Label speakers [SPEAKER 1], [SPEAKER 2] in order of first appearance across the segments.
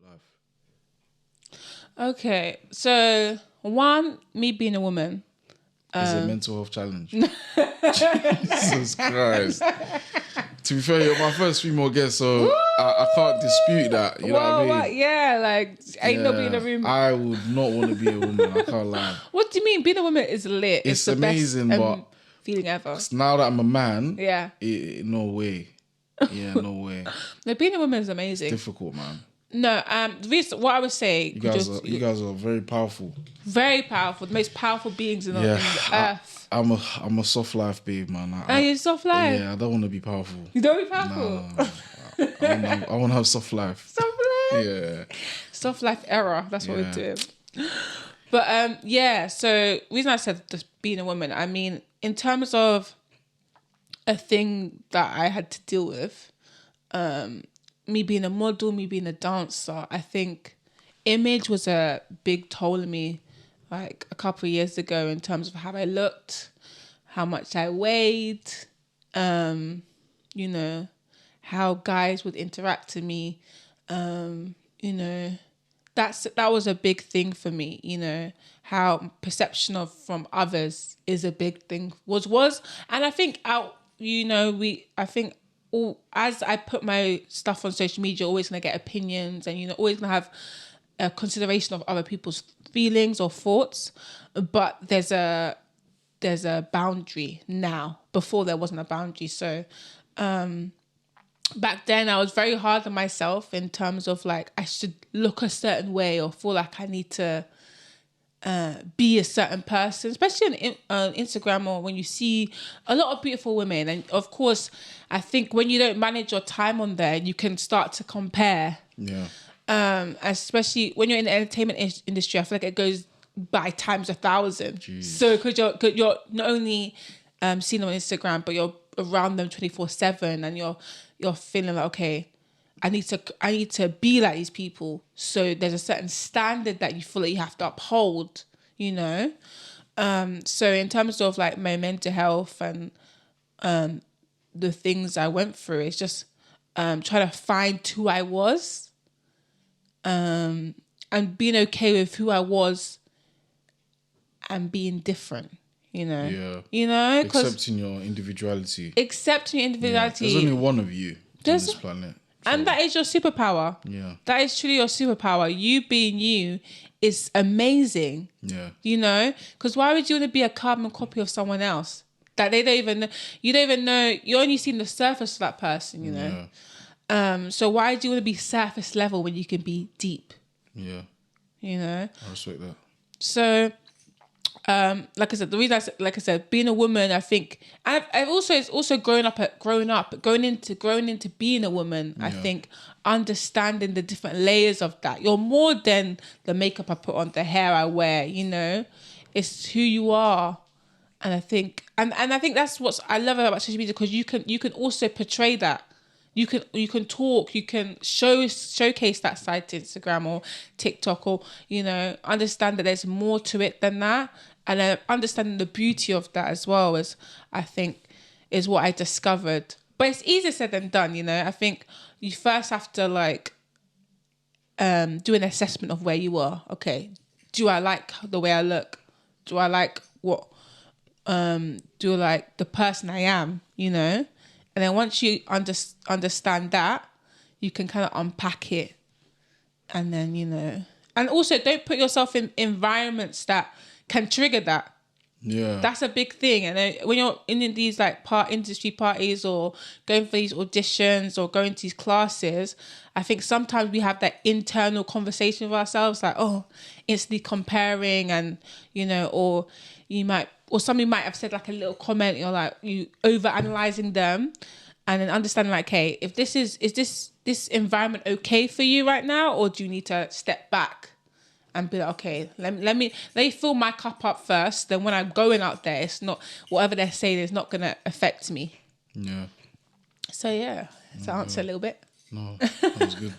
[SPEAKER 1] life?
[SPEAKER 2] Okay, so one, me being a woman.
[SPEAKER 1] Is it a mental health challenge? Jesus Christ. To be fair, you're my first female guest, so I can't dispute that. You know what I mean?
[SPEAKER 2] Yeah, like, ain't nobody in the room.
[SPEAKER 1] I would not want to be a woman. I can't lie.
[SPEAKER 2] What do you mean? Being a woman is lit. It's the
[SPEAKER 1] amazing,
[SPEAKER 2] best
[SPEAKER 1] but
[SPEAKER 2] feeling ever.
[SPEAKER 1] Now that I'm a man,
[SPEAKER 2] Yeah.
[SPEAKER 1] No way. Yeah, no way.
[SPEAKER 2] No, being a woman is amazing.
[SPEAKER 1] It's difficult, man.
[SPEAKER 2] No, the reason, what I would say,
[SPEAKER 1] you guys are very powerful.
[SPEAKER 2] Very powerful, the most powerful beings in the earth.
[SPEAKER 1] I'm a soft life babe, man.
[SPEAKER 2] Are you soft life?
[SPEAKER 1] Yeah, I don't want to be powerful.
[SPEAKER 2] You don't be powerful.
[SPEAKER 1] No. I want to have soft life.
[SPEAKER 2] Soft life.
[SPEAKER 1] Yeah.
[SPEAKER 2] Soft life era. That's what we're doing. But so reason I said just being a woman, I mean, in terms of a thing that I had to deal with, me being a model, me being a dancer, I think image was a big toll on me like a couple of years ago in terms of how I looked, how much I weighed, you know, how guys would interact with me, you know, that was a big thing for me, you know, how perception of from others is a big thing was, and I think as I put my stuff on social media, always gonna get opinions and, you know, always gonna have a consideration of other people's feelings or thoughts, but there's a boundary now. Before there wasn't a boundary, so back then I was very hard on myself in terms of like I should look a certain way or feel like I need to be a certain person, especially on Instagram, or when you see a lot of beautiful women. And of course, I think when you don't manage your time on there, you can start to compare.
[SPEAKER 1] Yeah.
[SPEAKER 2] Especially when you're in the entertainment industry, I feel like it goes by times 1,000. Jeez. So because you're not only seeing them on Instagram, but you're around them 24/7, and you're feeling like, okay, I need to be like these people. So there's a certain standard that you feel like you have to uphold, you know. So in terms of like my mental health and the things I went through, it's just trying to find who I was, and being okay with who I was and being different, you know.
[SPEAKER 1] Yeah.
[SPEAKER 2] You know,
[SPEAKER 1] accepting your individuality.
[SPEAKER 2] Yeah.
[SPEAKER 1] There's only one of you on this planet. So.
[SPEAKER 2] And that is your superpower.
[SPEAKER 1] Yeah.
[SPEAKER 2] That is truly your superpower. You being you is amazing.
[SPEAKER 1] Yeah.
[SPEAKER 2] You know? Because why would you want to be a carbon copy of someone else? That they don't even know. You don't even know. You're only seeing the surface of that person, you know? Yeah. So why do you want to be surface level when you can be deep?
[SPEAKER 1] Yeah.
[SPEAKER 2] You know?
[SPEAKER 1] I respect that.
[SPEAKER 2] So... like I said, the reason being a woman, I think, I've also grown into being a woman. Yeah. I think understanding the different layers of that. You're more than the makeup I put on, the hair I wear. You know, it's who you are, and I think, and I think that's what I love about social media, because you can also portray that. You can talk, you can showcase that side to Instagram or TikTok, or, you know, understand that there's more to it than that. And understanding the beauty of that as well is what I discovered. But it's easier said than done, you know. I think you first have to do an assessment of where you are. Okay, do I like the way I look? Do I like do I like the person I am, you know? And then once you understand that, you can kind of unpack it. And then, you know... And also, don't put yourself in environments that can trigger that.
[SPEAKER 1] Yeah.
[SPEAKER 2] That's a big thing. And then when you're in these like industry parties, or going for these auditions, or going to these classes, I think sometimes we have that internal conversation with ourselves, like, oh, instantly comparing, and, you know, or somebody might have said like a little comment, you're like, you over analyzing them, and then understanding like, hey, if this is this environment okay for you right now, or do you need to step back and be like, okay, let me fill my cup up first. Then when I'm going out there, it's not, whatever they're saying is not gonna affect me.
[SPEAKER 1] Yeah.
[SPEAKER 2] So yeah, to answer a little bit.
[SPEAKER 1] No, that was good.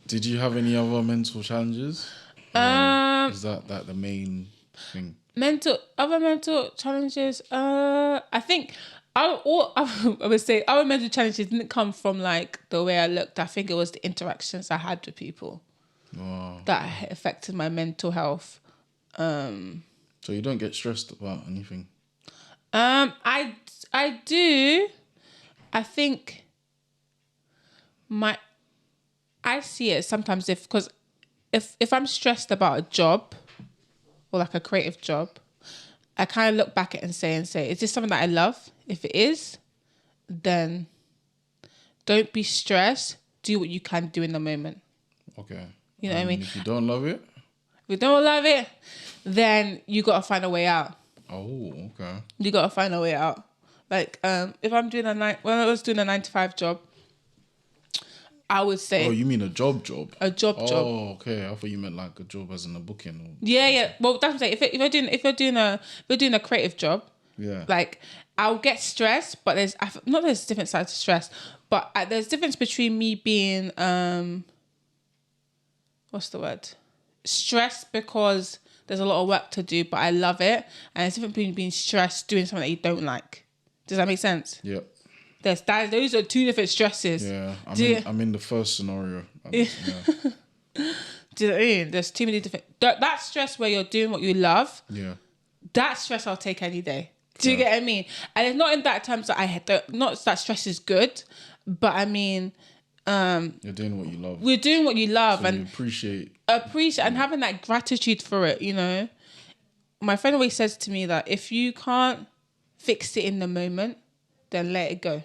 [SPEAKER 1] Did you have any other mental challenges? Is that the main thing?
[SPEAKER 2] Other mental challenges. I think I would say our mental challenges didn't come from like the way I looked. I think it was the interactions I had with people.
[SPEAKER 1] Wow.
[SPEAKER 2] that affected my mental health.
[SPEAKER 1] So you don't get stressed about anything?
[SPEAKER 2] I do. I think I see it sometimes because if I'm stressed about a job or like a creative job, I kind of look back at it and say, is this something that I love? If it is, then don't be stressed. Do what you can do in the moment.
[SPEAKER 1] Okay.
[SPEAKER 2] You know what I mean?
[SPEAKER 1] If you don't love it?
[SPEAKER 2] If you don't love it, then you got to find a way out.
[SPEAKER 1] Oh, okay.
[SPEAKER 2] You got to find a way out. Like, if I'm doing when I was doing a 9-to-5 job, I would say...
[SPEAKER 1] Oh, you mean a job?
[SPEAKER 2] A job.
[SPEAKER 1] Oh, okay. I thought you meant like a job as in a booking. Or
[SPEAKER 2] Yeah. Well, that's what I'm saying. If you're doing a creative job,
[SPEAKER 1] yeah,
[SPEAKER 2] like I'll get stressed, but there's different sides of stress, but there's difference between me being what's the word? Stressed because there's a lot of work to do, but I love it, and it's different between being stressed doing something that you don't like. Does that make sense?
[SPEAKER 1] Yep.
[SPEAKER 2] Those are two different stresses.
[SPEAKER 1] Yeah, I'm in the first scenario.
[SPEAKER 2] Do you know what I mean? There's too many different... That stress where you're doing what you love,
[SPEAKER 1] Yeah.
[SPEAKER 2] that stress I'll take any day. Do you get what I mean? And it's not in that terms that not that stress is good, but I mean...
[SPEAKER 1] you're doing what you love.
[SPEAKER 2] We're doing what you love,
[SPEAKER 1] so
[SPEAKER 2] and
[SPEAKER 1] you appreciate
[SPEAKER 2] and having that gratitude for it, you know. My friend always says to me that if you can't fix it in the moment, then let it go.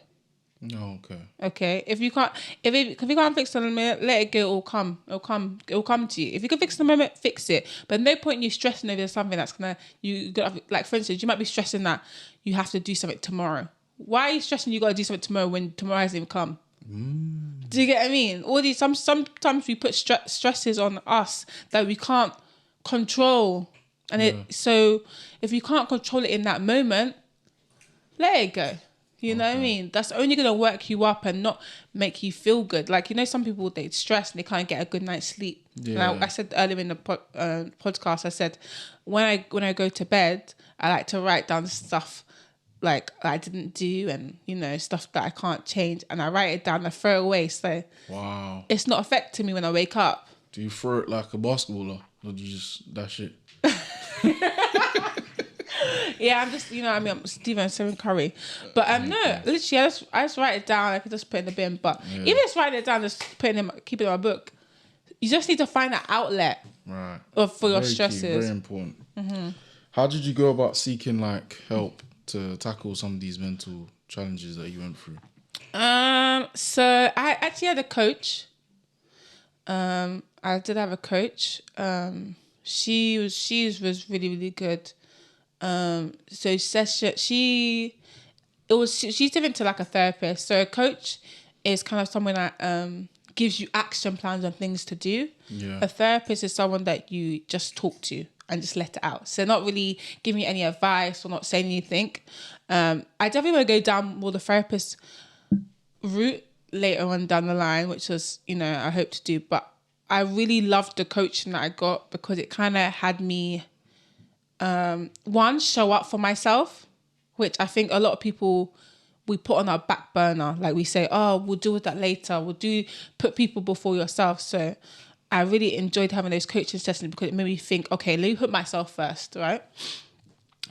[SPEAKER 1] Oh, okay.
[SPEAKER 2] Okay. If you can't fix it in the moment, let it go. It'll come to you. If you can fix it in the moment, fix it. But no point in you stressing over something that's like, for instance, you might be stressing that you have to do something tomorrow. Why are you stressing you got to do something tomorrow when tomorrow hasn't even come? Do you get what I mean? All these sometimes we put stresses on us that we can't control, and so if you can't control it in that moment, let it go. You know what I mean? That's only going to work you up and not make you feel good. Like, you know, some people, they stress and they can't get a good night's sleep.
[SPEAKER 1] Yeah.
[SPEAKER 2] And I said earlier in the podcast, I said, when I go to bed, I like to write down stuff like I didn't do, and, you know, stuff that I can't change. And I write it down and throw it away. So
[SPEAKER 1] wow,
[SPEAKER 2] it's not affecting me when I wake up.
[SPEAKER 1] Do you throw it like a basketballer, or do you just dash it?
[SPEAKER 2] Yeah, I'm just, you know, I'm Stephen Curry. But no, literally, I just write it down. I could just put it in the bin. But even just writing it down, just keep it in my book. You just need to find an outlet,
[SPEAKER 1] right,
[SPEAKER 2] for your
[SPEAKER 1] very
[SPEAKER 2] stresses.
[SPEAKER 1] Key, very important. Mm-hmm. How did you go about seeking like help to tackle some of these mental challenges that you went through?
[SPEAKER 2] So I actually had a coach. I did have a coach. She was really, really good. So she's different to like a therapist. So a coach is kind of someone that gives you action plans on things to do.
[SPEAKER 1] Yeah.
[SPEAKER 2] A therapist is someone that you just talk to and just let it out. So not really giving you any advice or not saying anything. I definitely want to go down more the therapist route later on down the line, which was, you know, I hope to do. But I really loved the coaching that I got because it kind of had me, show up for myself, which I think a lot of people, we put on our back burner. Like we say, oh, we'll deal with that later. Put people before yourself. So I really enjoyed having those coaching sessions because it made me think, okay, let me put myself first, right?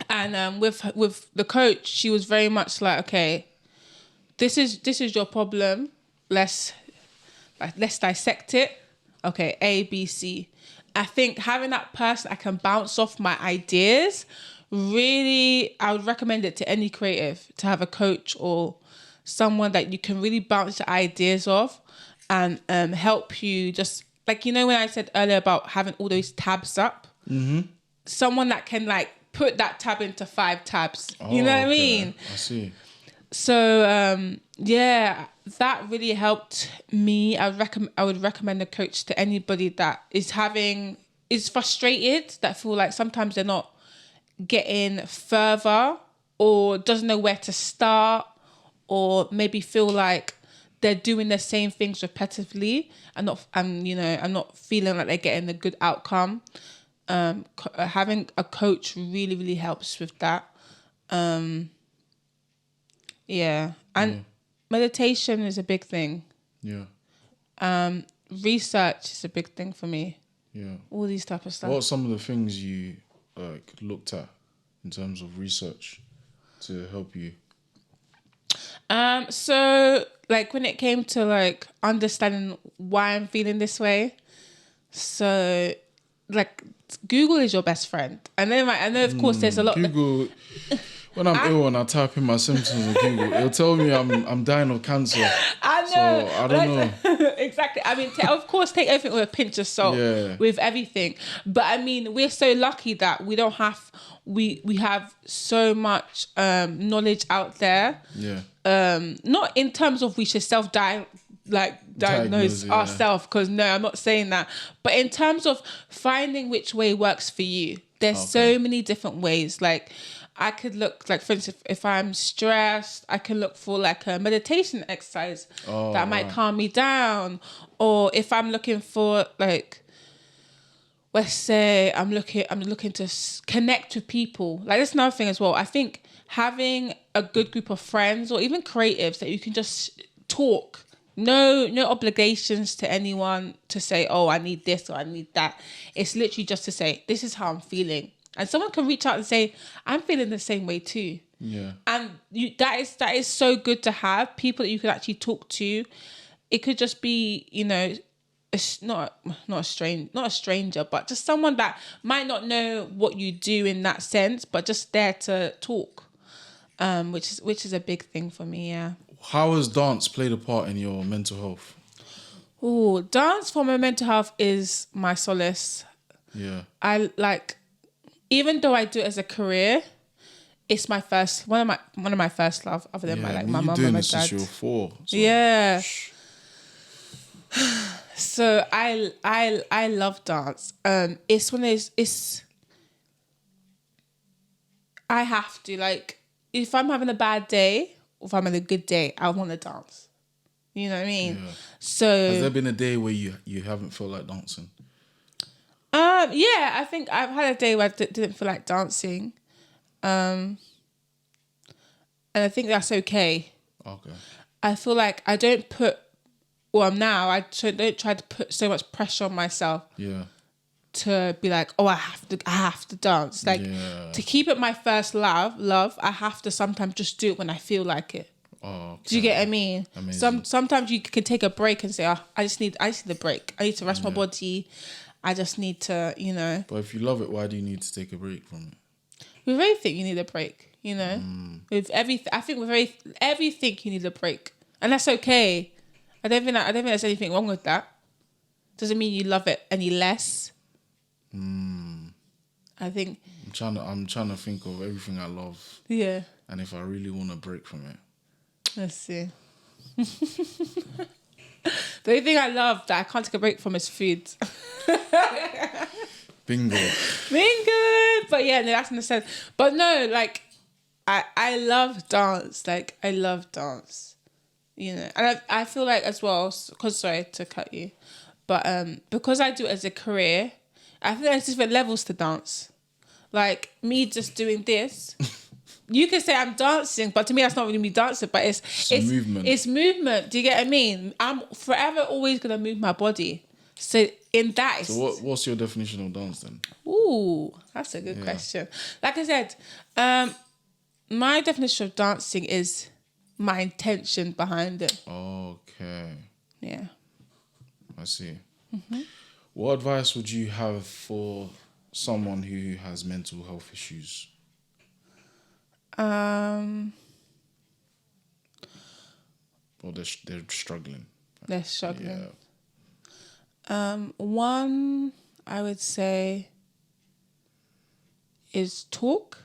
[SPEAKER 2] And with the coach, she was very much like, okay, this is your problem. Let's dissect it. Okay, A, B, C. I think having that person I can bounce off my ideas, really, I would recommend it to any creative to have a coach or someone that you can really bounce the ideas off and help you. Just like, you know, when I said earlier about having all those tabs up, someone that can like put that tab into 5 tabs. You know what I mean?
[SPEAKER 1] I see.
[SPEAKER 2] So yeah, that really helped me. I would recommend a coach to anybody that is frustrated, that feel like sometimes they're not getting further or doesn't know where to start, or maybe feel like they're doing the same things repetitively and not feeling like they're getting a good outcome. Having a coach really, really helps with that. Yeah. And meditation is a big thing.
[SPEAKER 1] Yeah.
[SPEAKER 2] research is a big thing for me.
[SPEAKER 1] Yeah.
[SPEAKER 2] All these type of stuff.
[SPEAKER 1] What are some of the things you like looked at in terms of research to help you?
[SPEAKER 2] So like when it came to like understanding why I'm feeling this way, so like Google is your best friend. I know of course there's a lot.
[SPEAKER 1] Google. When I'm ill and I type in my symptoms on Google, it'll tell me I'm dying of cancer.
[SPEAKER 2] I know.
[SPEAKER 1] So I don't know.
[SPEAKER 2] Exactly. I mean, of course, take everything with a pinch of salt.
[SPEAKER 1] Yeah.
[SPEAKER 2] With everything, but I mean, we're so lucky that we don't have. We have so much knowledge out there.
[SPEAKER 1] Yeah.
[SPEAKER 2] Not in terms of we should diagnose ourselves, because no, I'm not saying that. But in terms of finding which way works for you, there's so many different ways. Like I could look, like for instance, if I'm stressed, I can look for like a meditation exercise that might calm me down. Or if I'm looking for like, let's say I'm looking to connect with people. Like that's another thing as well. I think having a good group of friends or even creatives that you can just talk. No obligations to anyone to say, oh, I need this or I need that. It's literally just to say, this is how I'm feeling. And someone can reach out and say, I'm feeling the same way too.
[SPEAKER 1] Yeah.
[SPEAKER 2] And that is so good to have people that you can actually talk to. It could just be, you know, it's not a stranger, but just someone that might not know what you do in that sense, but just there to talk. Which is a big thing for me, yeah.
[SPEAKER 1] How has dance played a part in your mental health?
[SPEAKER 2] Oh, dance for my mental health is my solace.
[SPEAKER 1] Yeah.
[SPEAKER 2] I like, even though I do it as a career, it's my first one of my first love, other than my mum and my dad.
[SPEAKER 1] Since you were 4. So.
[SPEAKER 2] Yeah. So I love dance. It's one of those. I have to, like, if I'm having a bad day or if I'm having a good day, I want to dance. You know what I mean?
[SPEAKER 1] Yeah.
[SPEAKER 2] So
[SPEAKER 1] has there been a day where you haven't felt like dancing?
[SPEAKER 2] Yeah, I think I've had a day where I didn't feel like dancing. And I think that's okay. Okay. I feel like I don't put, well, now I don't try to put so much pressure on myself. Yeah. To be like, oh, I have to dance. Like, to keep it my first love, I have to sometimes just do it when I feel like it. Oh, okay. Do you get what I mean? Amazing. Sometimes you can take a break and say, oh, I just need a break. I need to rest my body. I just need to, you know.
[SPEAKER 1] But if you love it, why do you need to take a break from it?
[SPEAKER 2] With everything, you need a break, you know. With everything, I think with everything, you need a break, and that's okay. I don't think there's anything wrong with that. Doesn't mean you love it any less. I think
[SPEAKER 1] I'm trying to think of everything I love. Yeah. And if I really want to break from it.
[SPEAKER 2] Let's see. The only thing I love that I can't take a break from is food.
[SPEAKER 1] Bingo.
[SPEAKER 2] But yeah, no, that's in the sense. But no, like I love dance. Like I love dance. You know, and I feel like as well, because sorry to cut you, but because I do it as a career, I feel like there's different levels to dance. Like me just doing this, you can say I'm dancing, but to me that's not really me dancing. But it's movement. It's movement. Do you get what I mean? I'm forever always gonna move my body. So in that.
[SPEAKER 1] So what's your definition of dance then?
[SPEAKER 2] Ooh, that's a good question. Like I said, my definition of dancing is my intention behind it.
[SPEAKER 1] Okay.
[SPEAKER 2] Yeah.
[SPEAKER 1] I see. Mm-hmm. What advice would you have for someone who has mental health issues?
[SPEAKER 2] Or
[SPEAKER 1] they're struggling.
[SPEAKER 2] They're struggling. Yeah. One I would say is talk.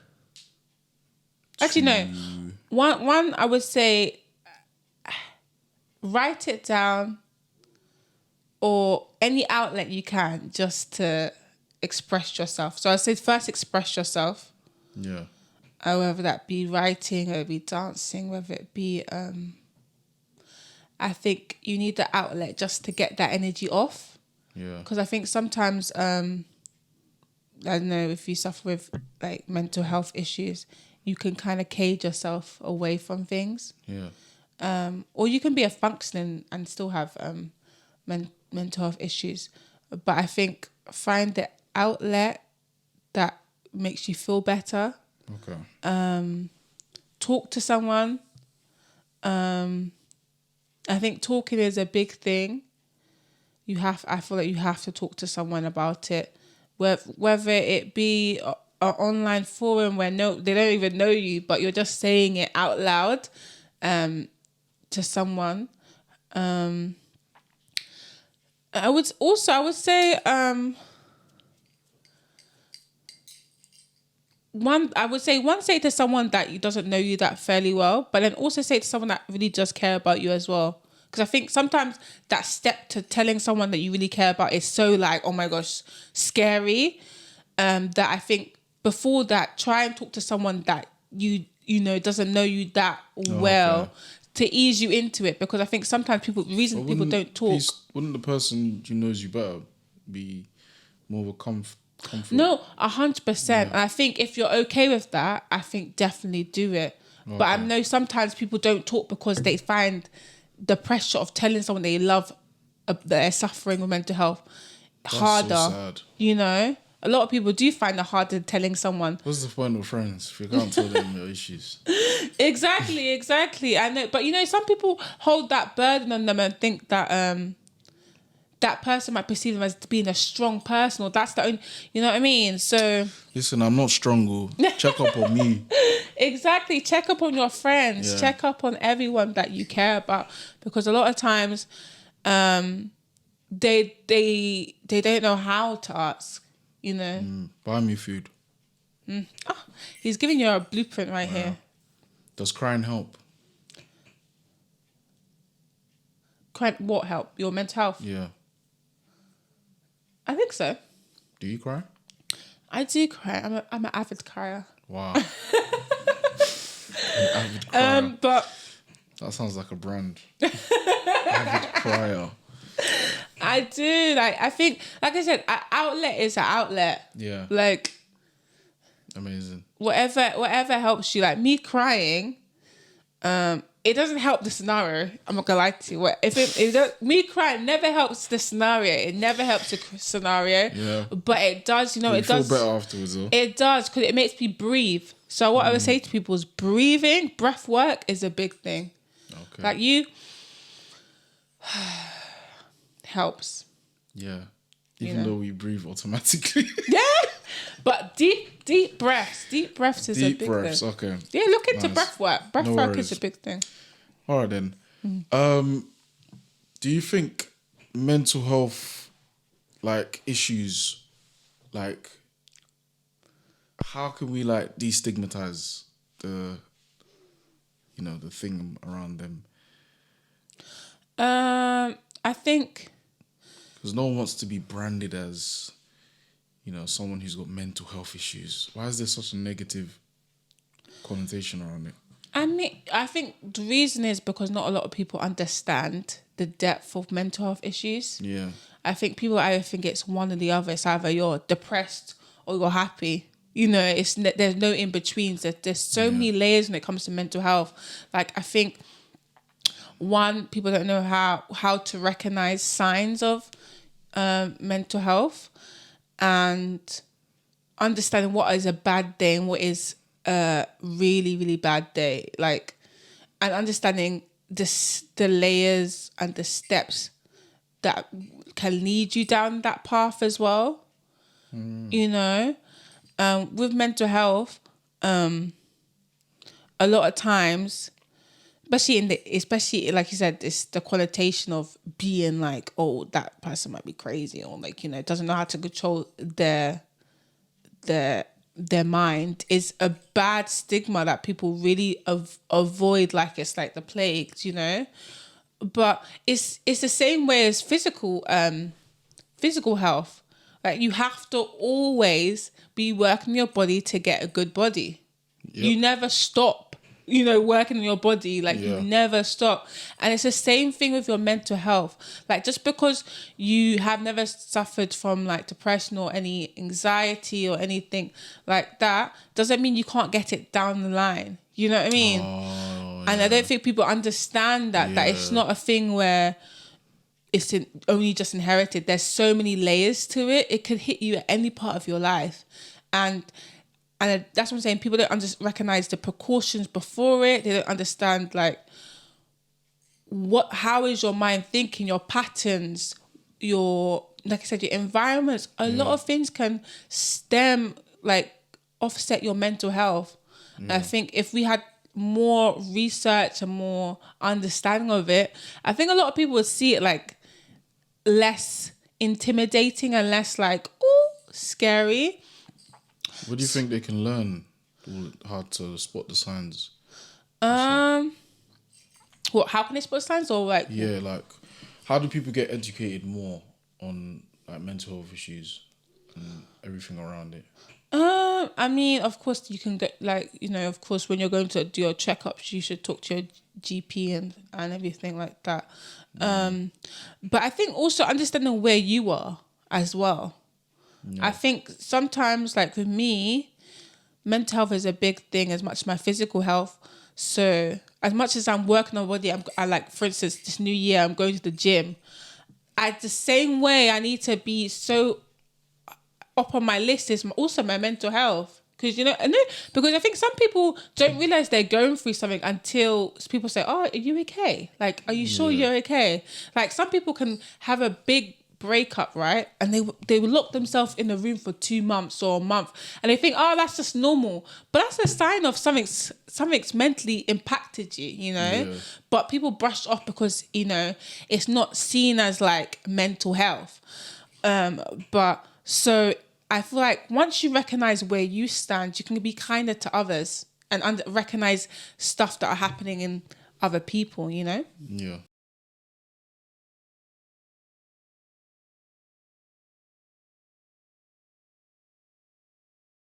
[SPEAKER 2] Actually, no. One I would say write it down, or any outlet you can, just to express yourself. So I say first express yourself. Yeah. Whether that be writing, whether it be dancing, whether it be I think you need the outlet just to get that energy off. Yeah. Because I think sometimes I don't know, if you suffer with like mental health issues, you can kind of cage yourself away from things. Yeah. Or you can be a functioning and still have mental health issues, but I think find the outlet that makes you feel better.
[SPEAKER 1] Okay.
[SPEAKER 2] Talk to someone. I think talking is a big thing. I feel like you have to talk to someone about it, whether it be an online forum where they don't even know you, but you're just saying it out loud, to someone. I would say, say to someone that doesn't know you that fairly well, but then also say to someone that really does care about you as well. Because I think sometimes that step to telling someone that you really care about is so like, oh my gosh, scary. That I think before that, try and talk to someone that you know doesn't know you that well,
[SPEAKER 1] okay.
[SPEAKER 2] to ease you into it. Because I think sometimes people don't talk.
[SPEAKER 1] Wouldn't the person who knows you better be more of a comfort?
[SPEAKER 2] No, 100%. And I think if you're okay with that, I think definitely do it. Okay. But I know sometimes people don't talk because they find the pressure of telling someone they love that they're suffering with mental health harder. So sad. You know, a lot of people do find it harder telling someone.
[SPEAKER 1] What's the point of friends if you can't tell them your issues?
[SPEAKER 2] Exactly. I know, but some people hold that burden on them and think that that person might perceive them as being a strong person, or that's the only, you know what I mean? So
[SPEAKER 1] listen, I'm not strong. Check up on me.
[SPEAKER 2] Exactly. Check up on your friends.
[SPEAKER 1] Yeah.
[SPEAKER 2] Check up on everyone that you care about, because a lot of times, they don't know how to ask. You know.
[SPEAKER 1] Buy me food.
[SPEAKER 2] Oh, he's giving you a blueprint right here.
[SPEAKER 1] Does crying help?
[SPEAKER 2] Crying, what help? Your mental health?
[SPEAKER 1] Yeah.
[SPEAKER 2] I think so.
[SPEAKER 1] Do you cry?
[SPEAKER 2] I do cry. I'm an avid crier.
[SPEAKER 1] Wow. An avid crier.
[SPEAKER 2] But
[SPEAKER 1] that sounds like a brand. Avid crier.
[SPEAKER 2] I do. I think, like I said, an outlet is an outlet.
[SPEAKER 1] Yeah.
[SPEAKER 2] Like,
[SPEAKER 1] amazing.
[SPEAKER 2] Whatever helps you. Like me crying, it doesn't help the scenario. I'm not gonna lie to you. Me crying never helps the scenario. It never helps the scenario.
[SPEAKER 1] Yeah.
[SPEAKER 2] But it does. It does.
[SPEAKER 1] You feel better afterwards, though.
[SPEAKER 2] It does, because it makes me breathe. So what I would say to people is breathing, breath work is a big thing.
[SPEAKER 1] Okay.
[SPEAKER 2] Like you helps.
[SPEAKER 1] Yeah. Even though we breathe automatically.
[SPEAKER 2] Yeah. But deep breaths. Deep breaths is a big thing.
[SPEAKER 1] Okay.
[SPEAKER 2] Yeah, look into breath work. Breath work is a big thing.
[SPEAKER 1] All right then. Do you think mental health issues, how can we destigmatize the thing around them?
[SPEAKER 2] I think
[SPEAKER 1] because no one wants to be branded as someone who's got mental health issues. Why is there such a negative connotation around it?
[SPEAKER 2] I mean, I think the reason is because not a lot of people understand the depth of mental health issues.
[SPEAKER 1] Yeah.
[SPEAKER 2] I think people either think it's one or the other. It's either you're depressed or you're happy. There's no in betweens. There's so many layers when it comes to mental health. Like, I think people don't know how to recognize signs of mental health, and understanding what is a bad day and what is a really, really bad day. And understanding the layers and the steps that can lead you down that path as well. With mental health, a lot of times, especially like you said, it's the connotation of being like, oh, that person might be crazy, or doesn't know how to control their mind, is a bad stigma that people really avoid, like it's like the plague, But it's the same way as physical health. Like, you have to always be working your body to get a good body. Yep. You never stop, working on your body. You never stop. And it's the same thing with your mental health. Like, just because you have never suffered from depression or any anxiety or anything like that, doesn't mean you can't get it down the line. You know what I mean? And I don't think people understand that it's not a thing where only just inherited. There's so many layers to it. It could hit you at any part of your life. And that's what I'm saying. People don't recognize the precautions before it. They don't understand, like, how is your mind thinking, your patterns, like I said, your environments. A lot of things can offset your mental health. And I think if we had more research and more understanding of it, I think a lot of people would see it like less intimidating and less like, ooh, scary.
[SPEAKER 1] What do you think they can learn how to spot the signs?
[SPEAKER 2] How can they spot signs, or like?
[SPEAKER 1] Yeah, like, how do people get educated more on like mental health issues and everything around it?
[SPEAKER 2] I mean, of course, you can get, like, you know, of course, when you're going to do your checkups, you should talk to your GP and everything like that. But I think also understanding where you are as well. Yeah. I think sometimes, like with me, mental health is a big thing as much as my physical health. So as much as I'm working on body, I like, for instance, this new year, I'm going to the gym. The same way I need to be so up on my list is also my mental health. Because, you know, because I think some people don't realize they're going through something until people say, oh, are you okay? Like, are you sure you're okay? Like, some people can have a big breakup, right? And they will lock themselves in a room for 2 months or a month. And they think, oh, that's just normal. But that's a sign of something's mentally impacted you, you know? Yeah. But people brush off because, you know, it's not seen as like mental health. But so I feel like once you recognize where you stand, you can be kinder to others and recognize stuff that are happening in other people, you know?
[SPEAKER 1] Yeah.